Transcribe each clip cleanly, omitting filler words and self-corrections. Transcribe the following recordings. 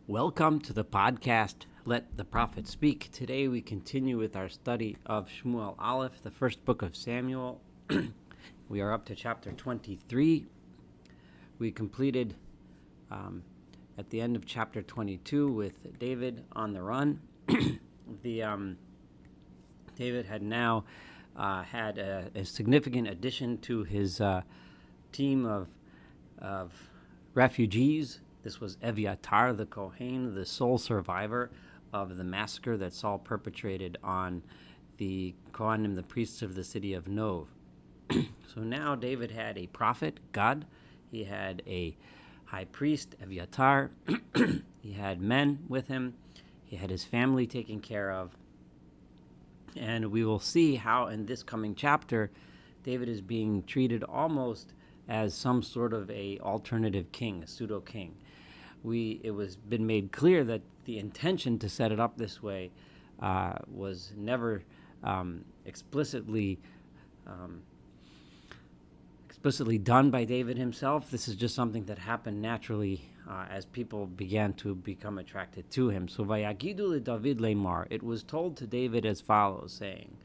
Welcome to the podcast, Let the Prophet Speak. Today we continue with our study of Shmuel Aleph, the first book of Samuel. We are up to chapter 23. We completed at the end of chapter 22 with David on the run. David had now had a significant addition to his team of refugees. This was Eviatar, the Kohen, the sole survivor of the massacre that Saul perpetrated on the Kohanim, the priests of the city of Nov. So now David had a prophet, Gad. He had a high priest, Eviatar. He had men with him. He had his family taken care of. And we will see how in this coming chapter, David is being treated almost as some sort of a alternative king, a pseudo-king. It was been made clear that the intention to set it up this way was never explicitly done by David himself. This is just something that happened naturally as people began to become attracted to him. So Vayagidu David Lemar, it was told to David as follows, saying,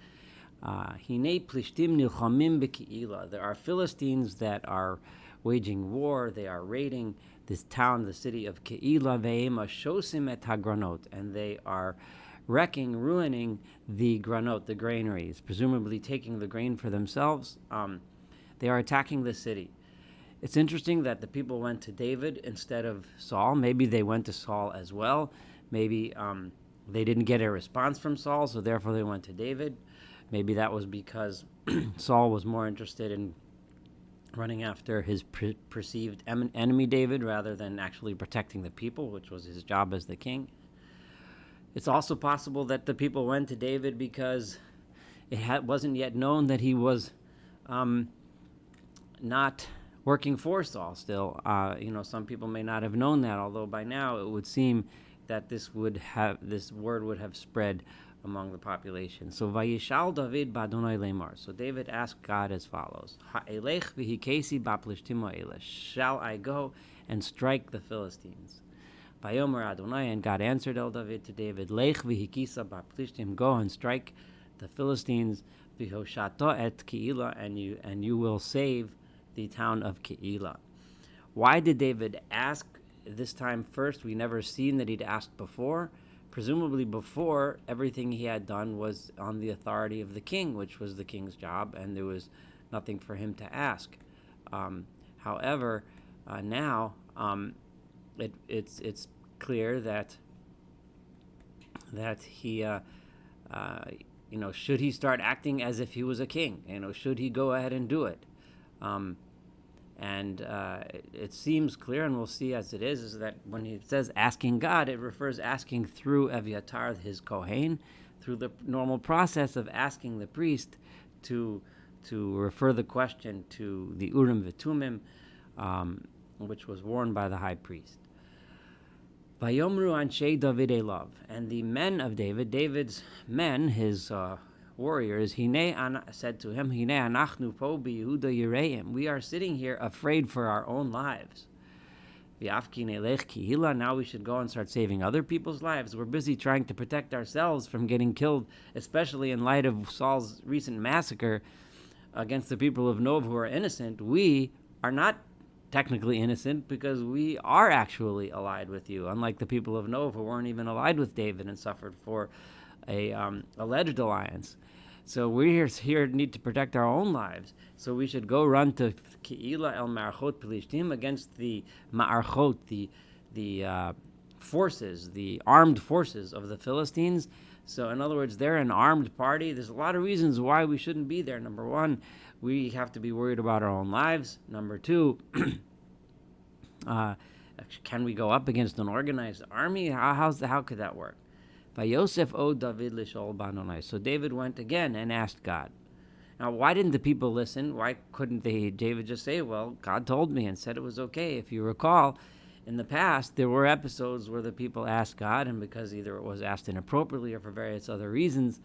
Hine plishtim nilchamim bekeila. There are Philistines that are waging war. They are raiding this town, the city of Keila, ve'ema shosim et hagranot, and they are wrecking, ruining the granot, the granaries, presumably taking the grain for themselves. They are attacking the city. It's interesting that the people went to David instead of Saul. Maybe they went to Saul as well. Maybe they didn't get a response from Saul, so therefore they went to David. Maybe that was because Saul was more interested in running after his perceived enemy David rather than actually protecting the people, which was his job as the king. It's also possible that the people went to David because it wasn't yet known that he was not working for Saul still. Some people may not have known that, although by now it would seem that this word would have spread among the population. So Vayishal David b'Adonai lemar. So David asked God as follows: Ha'elech v'hikesi ba'plishtim ha'eleh. Shall I go and strike the Philistines? Vayomer Adonai, and God answered El David to David, Lech v'hikisa ba'plishtim. Go and strike the Philistines. V'hoshato et Keila, and you will save the town of Keila. Why did David ask this time first? We never seen that he'd asked before. Presumably before, everything he had done was on the authority of the king, which was the king's job, and there was nothing for him to ask. However, now it's clear that he, should he start acting as if he was a king? Should he go ahead and do it? It seems clear, and we'll see as it is that when he says asking God, it refers asking through Eviatar, his Kohen, through the normal process of asking the priest to refer the question to the Urim V'Tumim, which was worn by the high priest. Vayomru Anshei David Elav, and the men of David, David's men, his warriors, said to him, Hine anachnu po b'Yehuda yireim. We are sitting here afraid for our own lives. V'afki nelech kihila. Now we should go and start saving other people's lives. We're busy trying to protect ourselves from getting killed, especially in light of Saul's recent massacre against the people of Nov who are innocent. We are not technically innocent because we are actually allied with you, unlike the people of Nov who weren't even allied with David and suffered for a alleged alliance. So we here need to protect our own lives. So we should go run to Keila el Ma'archot Pelishtim, against the Ma'archot, the forces, the armed forces of the Philistines. So in other words, they're an armed party. There's a lot of reasons why we shouldn't be there. Number one, we have to be worried about our own lives. Number two, can we go up against an organized army? How could that work? Vayosef o David l'shol b'Adonai. So David went again and asked God. Now, why didn't the people listen? Why couldn't David just say, well, God told me and said it was okay? If you recall, in the past, there were episodes where the people asked God, and because either it was asked inappropriately or for various other reasons,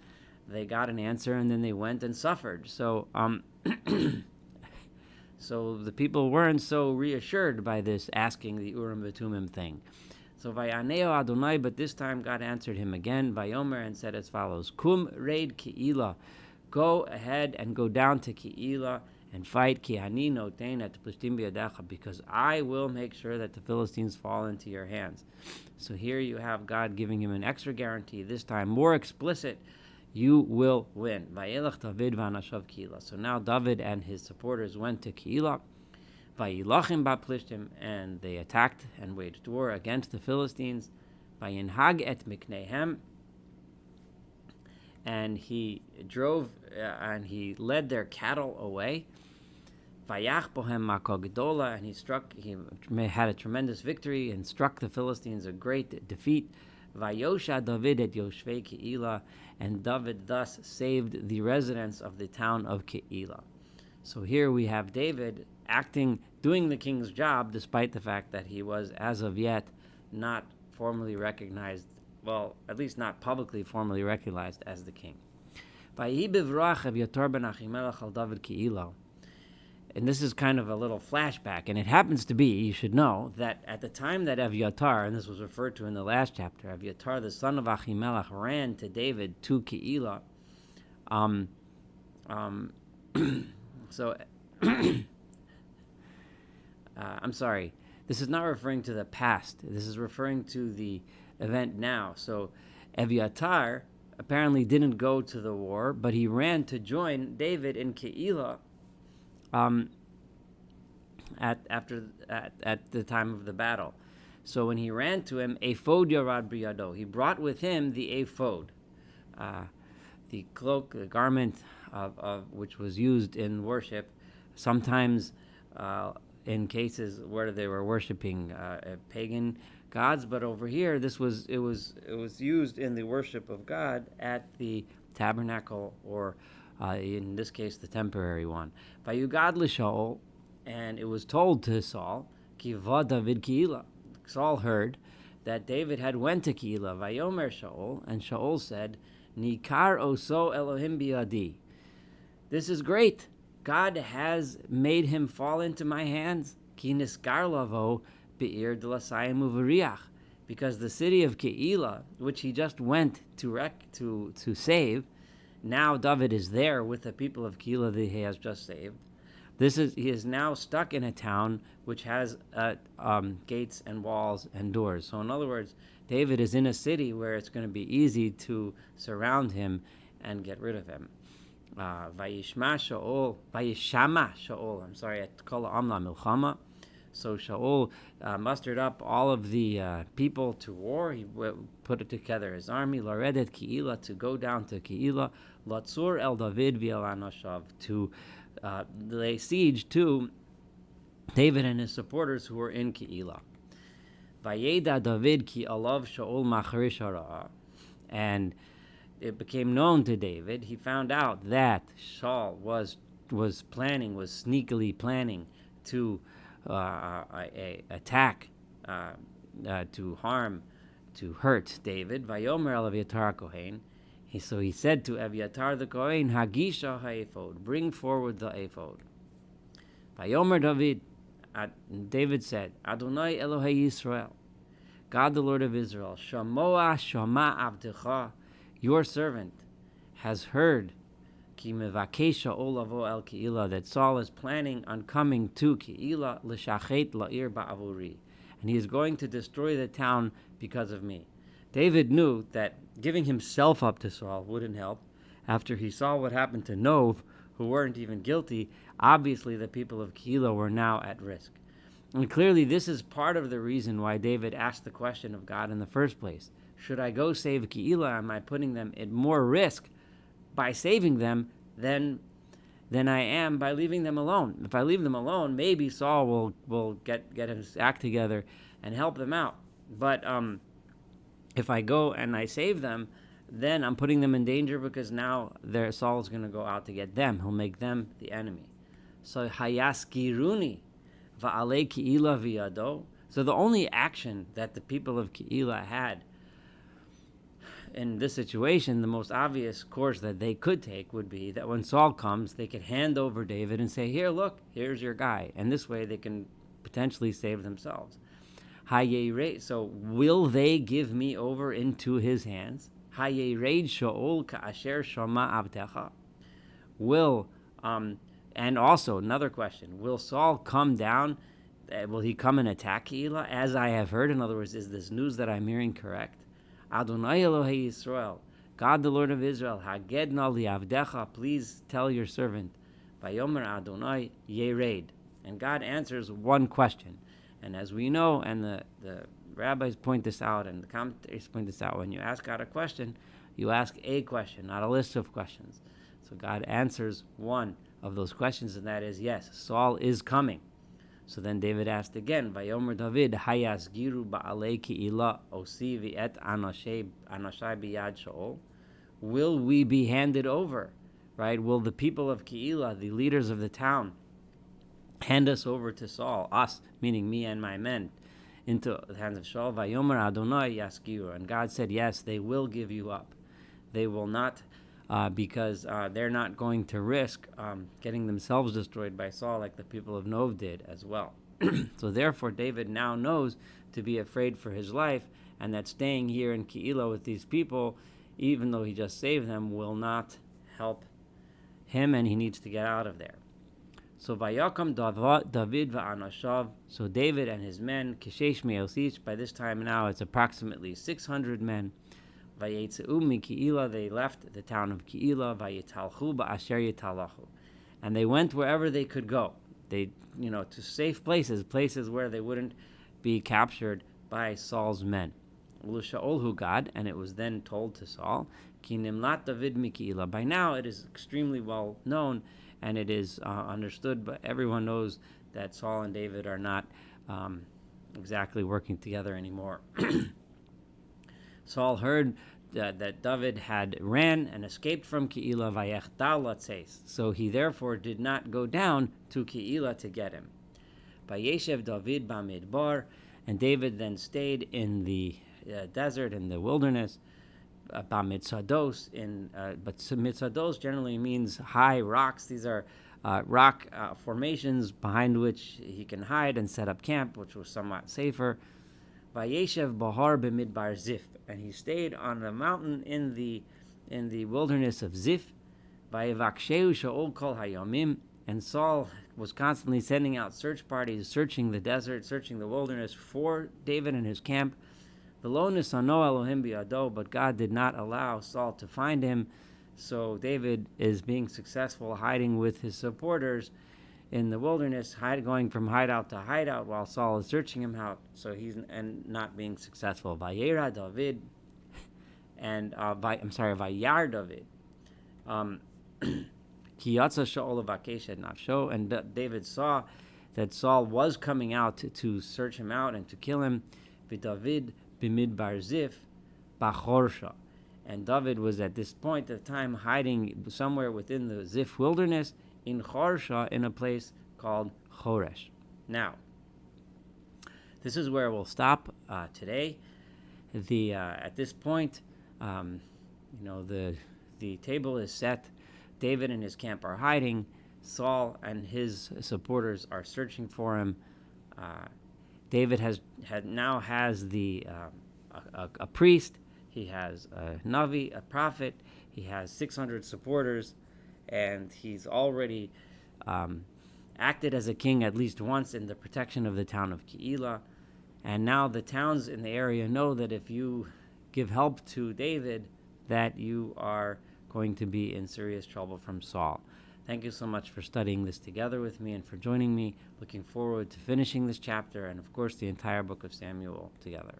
they got an answer and then they went and suffered. So So the people weren't so reassured by this asking the Urim V'Tumim thing. So Vayaneo Adonai, but this time God answered him again, Vayomer, and said as follows: Kum raid Ke'ilah, go ahead and go down to Ke'ilah and fight, Ki ani noten et plishtim biyadecha, because I will make sure that the Philistines fall into your hands. So here you have God giving him an extra guarantee, this time more explicit: you will win. Vayelach David v'anashav Ke'ilah. So now David and his supporters went to Ke'ilah. Vayilachim ba'plishtim, and they attacked and waged war against the Philistines. Vayinhag et miknehem, and he drove and he led their cattle away. Vayach bohem makah gedola, and he had a tremendous victory and struck the Philistines a great defeat. Vayosha David et yoshvei Ke'ilah, and David thus saved the residents of the town of Ke'ilah. So here we have David doing the king's job, despite the fact that he was, as of yet, not formally recognized, well, at least not publicly formally recognized as the king. And this is kind of a little flashback, and it happens to be, you should know, that at the time that Evyatar, and this was referred to in the last chapter, Evyatar, the son of Achimelech, ran to David to Ke'ilah. I'm sorry, this is not referring to the past. This is referring to the event now. So Evyatar apparently didn't go to the war, but he ran to join David in Ke'ilah at the time of the battle. So when he ran to him, ephod yarad biyado, he brought with him the ephod, the cloak, the garment of which was used in worship, sometimes in cases where they were worshiping pagan gods, but over here it was used in the worship of God at the tabernacle, or in this case the temporary one. Vayugad l'Shaol, and it was told to Saul, Ki va David Ke'ilah. Saul heard that David had went to Ke'ilah. Vayomer Shaol, and Shaol said, Nikar oso Elohim biadi. This is great. God has made him fall into my hands. Ki niskar lavo be'ir d'lasayim uvariach, because the city of Ke'ilah, which he just went to save, now David is there with the people of Ke'ilah that he has just saved. He is now stuck in a town which has gates and walls and doors. So in other words, David is in a city where it's going to be easy to surround him and get rid of him. Vayishama Shaol, at Kol Amla Milchama. So Shaol mustered up all of the people to war. He put together his army, Laredet Ke'ilah, to go down to Ke'ilah, Latzur el David v'el Anashav, to lay siege to David and his supporters who were in Ke'ilah. Vayeda David ki alav Shaol macharish hara'ah, and it became known to David. He found out that Saul was sneakily planning to attack, to harm, to hurt David. Vayomer el Evyatar Kohen. So he said to Evyatar the Kohen, Hagisha ha'ephod, bring forward the ephod. Vayomer David said, Adonai Elohei Yisrael, God the Lord of Israel, Shamoa Shama Avdecha, your servant has heard, Ki mevakesh Shaol lavo el Ke'ilah, that Saul is planning on coming to Ke'ilah, l'shachet la'ir ba'avuri, and he is going to destroy the town because of me. David knew that giving himself up to Saul wouldn't help. After he saw what happened to Nov, who weren't even guilty, obviously the people of Ke'ilah were now at risk. And clearly this is part of the reason why David asked the question of God in the first place. Should I go save Ke'ilah? Am I putting them at more risk by saving them than I am by leaving them alone? If I leave them alone, maybe Saul will get his act together and help them out. But if I go and I save them, then I'm putting them in danger, because now Saul is going to go out to get them. He'll make them the enemy. So hayaskiruni va'alei Ke'ilah v'yado. So the only action that the people of Ke'ilah had in this situation, the most obvious course that they could take would be that when Saul comes, they could hand over David and say, here, look, here's your guy. And this way they can potentially save themselves. Hayered. So will they give me over into his hands? Hayered Shaul ka'asher shama abdecha. Will and also another question: will Saul come down? Will he come and attack Keilah, as I have heard? In other words, is this news that I'm hearing correct? Adonai Elohei Yisrael, God the Lord of Israel, Hagedna liavdecha, please tell your servant, Vayomer Adonai Yered. And God answers one question. And as we know, and the rabbis point this out, and the commentators point this out, when you ask God a question, you ask a question, not a list of questions. So God answers one of those questions, and that is, yes, Saul is coming. So then David asked again, Vayomer David, Hayasgiru ba'alei Keilah osi v'et anashai biyad Shaul. Will we be handed over, right? Will the people of Keilah, the leaders of the town, hand us over to Saul, us, meaning me and my men, into the hands of Saul? Vayomer Adonai Yaskiru. And God said, yes, they will give you up. They will not, because they're not going to risk getting themselves destroyed by Saul like the people of Nov did as well. So therefore, David now knows to be afraid for his life, and that staying here in Keilah with these people, even though he just saved them, will not help him, and he needs to get out of there. So Vayakam David va'anashav. So David and his men, Kishesh me'elsish. By this time now, it's approximately 600 men. Vayetze'u mi Keilah. They left the town of Keilah. Vayetalchu ba'asher yetalahu. And they went wherever they could go. They, to safe places where they wouldn't be captured by Saul's men. L'Shaol God, and it was then told to Saul, Ki nimlat David mi Keilah. By now, it is extremely well known. And it is understood, but everyone knows that Saul and David are not exactly working together anymore. Saul heard that David had ran and escaped from Keilah, vayechdal latzeis. So he therefore did not go down to Keilah to get him. Vayeshev David bamidbar, and David then stayed in the desert, in the wilderness. Mitzados, but mitzados generally means high rocks. These are rock formations behind which he can hide and set up camp, which was somewhat safer. Vayeshev bahar b'midbar Zif, and he stayed on the mountain in the wilderness of Zif. Vayevaksheu Shaul kol hayomim, and Saul was constantly sending out search parties, searching the desert, searching the wilderness for David and his camp. But God did not allow Saul to find him, so David is being successful hiding with his supporters in the wilderness, going from hideout to hideout while Saul is searching him out. So he's not being successful. Vayera David, and Vayar David. Kiyatza Shaul v'akeshet nafsho, and David saw that Saul was coming out to search him out and to kill him. V'David b'midbar Zif b'chorsha, and David was at this point of time hiding somewhere within the Zif wilderness in Chorsha, in a place called Choresh. Now, this is where we'll stop today. At this point, the table is set. David and his camp are hiding. Saul and his supporters are searching for him. David has a priest. He has a Navi, a prophet. He has 600 supporters, and he's already acted as a king at least once in the protection of the town of Keilah. And now the towns in the area know that if you give help to David, that you are going to be in serious trouble from Saul. Thank you so much for studying this together with me and for joining me. Looking forward to finishing this chapter and, of course, the entire book of Samuel together.